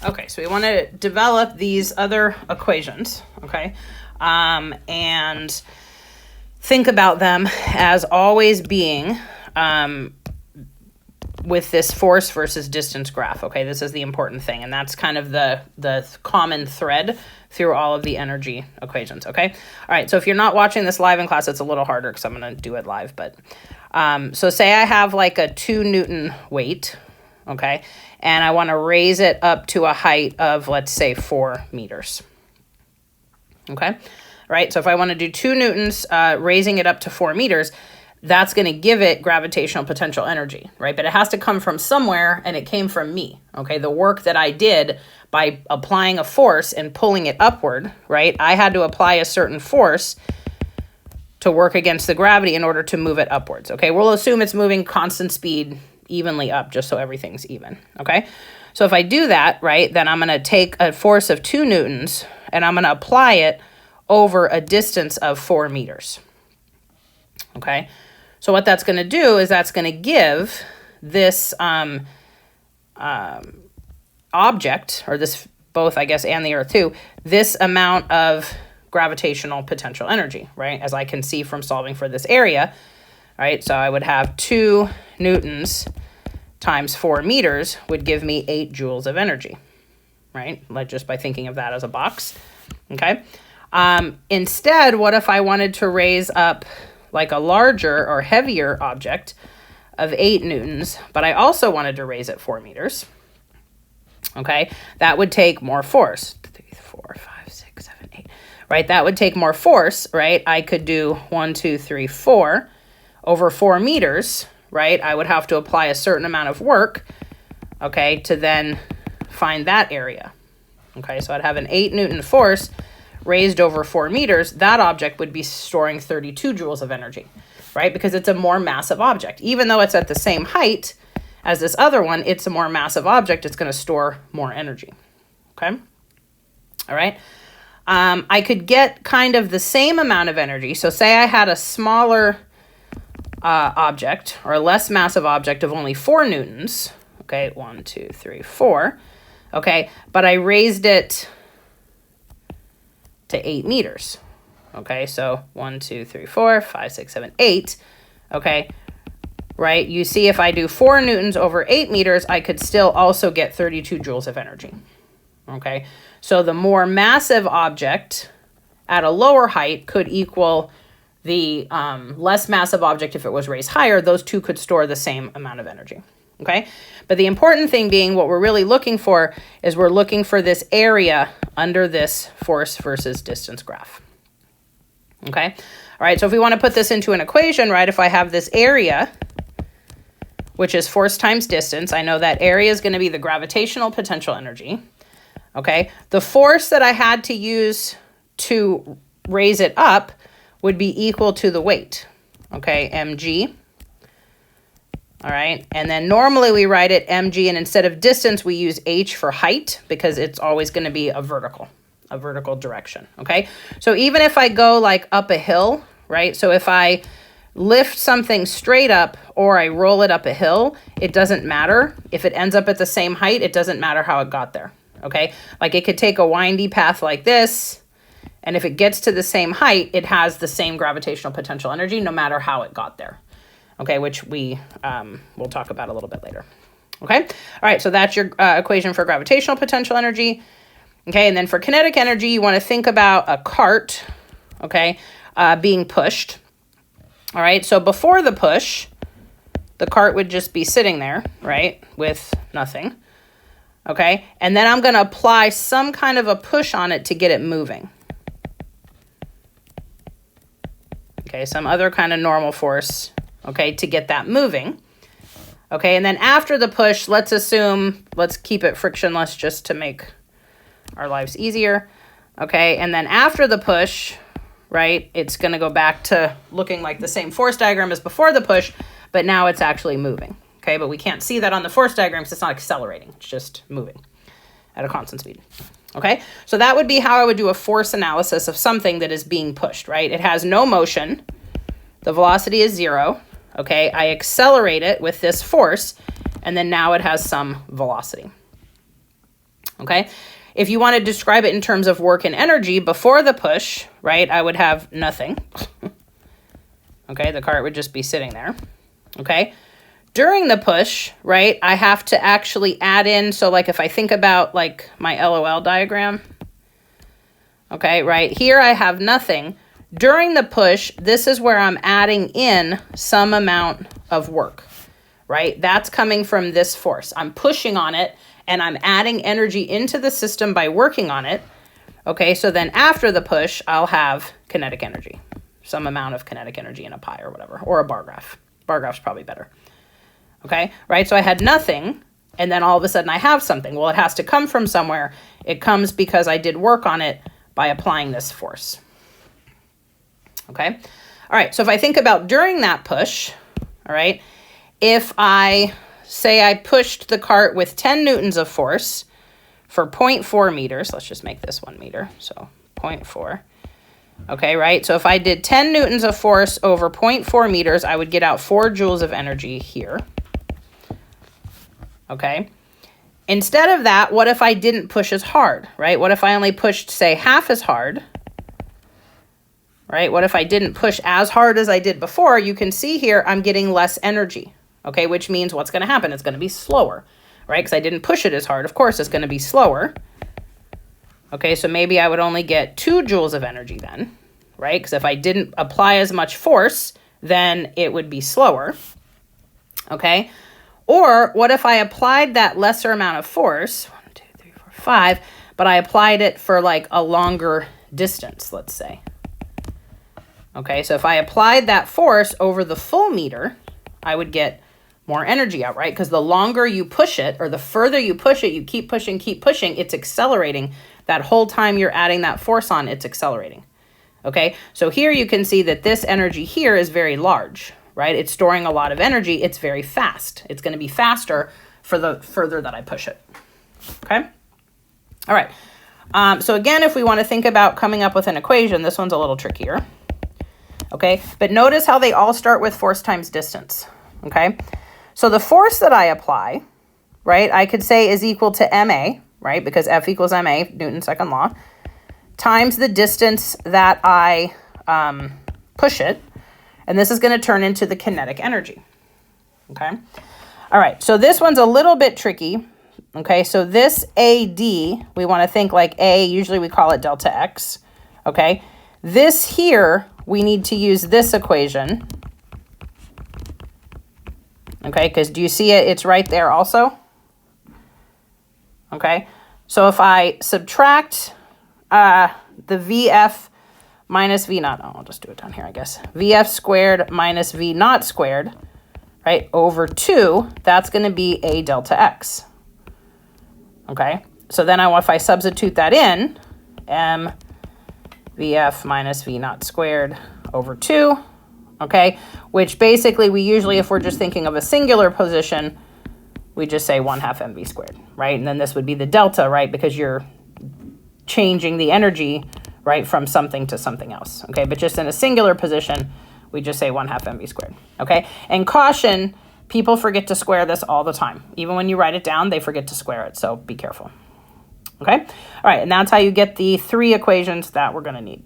Okay, so we want to develop these other equations, okay? And think about them as always being with this force versus distance graph, okay? This is the important thing, and that's kind of the common thread through all of the energy equations, okay? All right, so if you're not watching this live in class, it's a little harder because I'm going to do it live, but so say I have like a 2 Newton weight, okay? And I want to raise it up to a height of, let's say, 4 meters, okay? All right, so if I want to do 2 newtons, raising it up to 4 meters, that's going to give it gravitational potential energy, right? But it has to come from somewhere, and it came from me, okay? The work that I did by applying a force and pulling it upward, right? I had to apply a certain force to work against the gravity in order to move it upwards, okay? We'll assume it's moving constant speed evenly up just so everything's even, okay? So if I do that, right, then I'm going to take a force of 2 newtons, and I'm going to apply it over a distance of 4 meters, okay? So what that's going to do is that's going to give this object, or this both, I guess, and the Earth too, this amount of gravitational potential energy, right? As I can see from solving for this area, right? So I would have 2 newtons times 4 meters would give me 8 joules of energy, right? Like just by thinking of that as a box, okay? Instead, what if I wanted to raise up like a larger or heavier object of 8 newtons, but I also wanted to raise it 4 meters, okay? That would take more force. 3, 4, 5, 6, 7, 8, right? That would take more force, right? I could do 1, 2, 3, 4 over 4 meters, right? I would have to apply a certain amount of work, okay, to then find that area, okay? So I'd have an 8 Newton force raised over 4 meters. That object would be storing 32 joules of energy, right? Because it's a more massive object. Even though it's at the same height as this other one, it's a more massive object. It's going to store more energy, okay? All right. I could get kind of the same amount of energy. So say I had a smaller object, or a less massive object of only 4 newtons, okay, 1, 2, 3, 4, okay, but I raised it to 8 meters, okay, so 1, 2, 3, 4, 5, 6, 7, 8, okay, right? You see, if I do 4 newtons over 8 meters, I could still also get 32 joules of energy, okay? So the more massive object at a lower height could equal the less massive object if it was raised higher. Those two could store the same amount of energy, okay? But the important thing being, what we're really looking for is we're looking for this area under this force versus distance graph, okay? All right, so if we want to put this into an equation, right, if I have this area, which is force times distance, I know that area is going to be the gravitational potential energy, okay? The force that I had to use to raise it up would be equal to the weight, okay, mg. All right, and then normally we write it mg, and instead of distance, we use h for height because it's always going to be a vertical direction, okay? So even if I go like up a hill, right? So if I lift something straight up or I roll it up a hill, it doesn't matter. If it ends up at the same height, it doesn't matter how it got there, okay? Like it could take a windy path like this, and if it gets to the same height, it has the same gravitational potential energy no matter how it got there, okay, which we'll talk about a little bit later, okay? All right, so that's your equation for gravitational potential energy, okay? And then for kinetic energy, you want to think about a cart, okay, being pushed, all right? So before the push, the cart would just be sitting there, right, with nothing, okay? And then I'm going to apply some kind of a push on it to get it moving. Okay, some other kind of normal force, okay, to get that moving. Okay, and then after the push, let's keep it frictionless just to make our lives easier. Okay, and then after the push, right, it's going to go back to looking like the same force diagram as before the push, but now it's actually moving. Okay, but we can't see that on the force diagram because it's not accelerating. It's just moving at a constant speed. Okay, so that would be how I would do a force analysis of something that is being pushed, right? It has no motion. The velocity is 0. Okay, I accelerate it with this force, and then now it has some velocity. Okay. If you want to describe it in terms of work and energy before the push, right, I would have nothing. Okay, the cart would just be sitting there. Okay. During the push, right, I have to actually add in, so like if I think about like my LOL diagram, okay, right, here I have nothing. During the push, this is where I'm adding in some amount of work, right? That's coming from this force. I'm pushing on it and I'm adding energy into the system by working on it. Okay, so then after the push, I'll have kinetic energy, some amount of kinetic energy in a pie or whatever, or a bar graph. Bar graph's probably better. Okay, right? So I had nothing, and then all of a sudden I have something. Well, it has to come from somewhere. It comes because I did work on it by applying this force. Okay, all right, so if I think about during that push, all right, if I say I pushed the cart with 10 newtons of force for 0.4 meters, let's just make this 1 meter, so 0.4. Okay, right? So if I did 10 newtons of force over 0.4 meters, I would get out 4 joules of energy here. Okay. Instead of that, what if I didn't push as hard, right? What if I only pushed, say, half as hard, right? What if I didn't push as hard as I did before? You can see here I'm getting less energy, okay? Which means what's going to happen? It's going to be slower, right? Because I didn't push it as hard. Of course, it's going to be slower. Okay, so maybe I would only get 2 joules of energy then, right? Because if I didn't apply as much force, then it would be slower, okay? Or what if I applied that lesser amount of force, 1, 2, 3, 4, 5, but I applied it for like a longer distance, let's say. Okay, so if I applied that force over the full meter, I would get more energy out, right? Because the longer you push it, or the further you push it, you keep pushing, it's accelerating. That whole time you're adding that force on, it's accelerating. Okay, so here you can see that this energy here is very large, right? It's storing a lot of energy. It's very fast. It's going to be faster for the further that I push it. Okay, all right. So again, if we want to think about coming up with an equation, this one's a little trickier. Okay, but notice how they all start with force times distance. Okay, so the force that I apply, right, I could say is equal to ma, right, because F equals ma, Newton's second law, times the distance that I push it, and this is going to turn into the kinetic energy. Okay, all right, so this one's a little bit tricky. Okay, so this AD, we want to think like A, usually we call it delta X. Okay, this here, we need to use this equation. Okay, because do you see it? It's right there also. Okay, so if I subtract the VF minus V naught, oh, I'll just do it down here, I guess. VF squared minus V naught squared, right, over 2, that's going to be A delta X. Okay, so then if I substitute that in, M VF minus V naught squared over 2, okay, which basically we usually, if we're just thinking of a singular position, we just say 1/2 mv squared, right? And then this would be the delta, right, because you're changing the energy, right, from something to something else, okay? But just in a singular position, we just say 1/2 mv squared, okay? And caution, people forget to square this all the time. Even when you write it down, they forget to square it, so be careful. Okay? All right, and that's how you get the 3 equations that we're going to need.